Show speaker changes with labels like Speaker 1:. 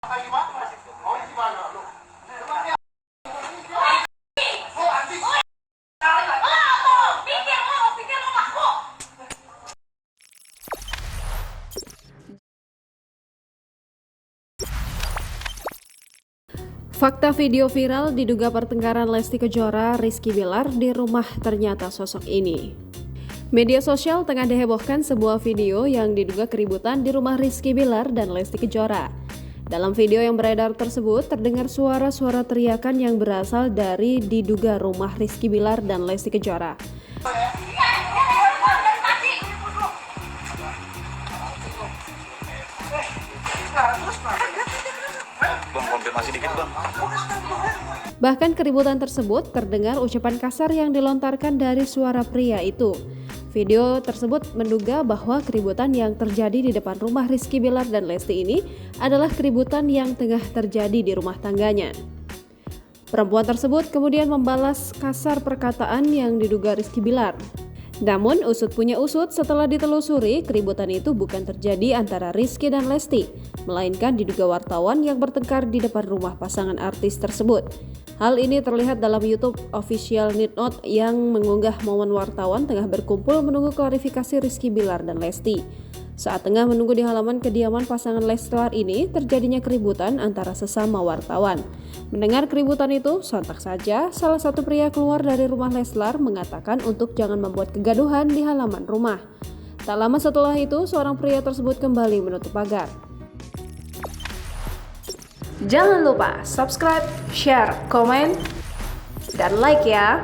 Speaker 1: Fakta video viral diduga pertengkaran Lesti Kejora, Rizky Bilar di rumah ternyata sosok ini. Media sosial tengah dihebohkan sebuah video yang diduga keributan di rumah Rizky Bilar dan Lesti Kejora. Dalam video yang beredar tersebut terdengar suara-suara teriakan yang berasal dari diduga rumah Rizky Bilar dan Lesti Kejora.
Speaker 2: Bang, konfirmasi dikit bang.
Speaker 1: Bahkan keributan tersebut terdengar ucapan kasar yang dilontarkan dari suara pria itu. Video tersebut menduga bahwa keributan yang terjadi di depan rumah Rizky Bilar dan Lesti ini adalah keributan yang tengah terjadi di rumah tangganya. Perempuan tersebut kemudian membalas kasar perkataan yang diduga Rizky Bilar. Namun usut punya usut, setelah ditelusuri, keributan itu bukan terjadi antara Rizky dan Lesti, melainkan diduga wartawan yang bertengkar di depan rumah pasangan artis tersebut. Hal ini terlihat dalam YouTube official Nidnote yang mengunggah momen wartawan tengah berkumpul menunggu klarifikasi Rizky Bilar dan Lesti. Saat tengah menunggu di halaman kediaman pasangan Leslar ini, terjadinya keributan antara sesama wartawan. Mendengar keributan itu, sontak saja salah satu pria keluar dari rumah Leslar mengatakan untuk jangan membuat kegaduhan di halaman rumah. Tak lama setelah itu, seorang pria tersebut kembali menutup pagar. Jangan lupa subscribe, share, komen, dan like ya!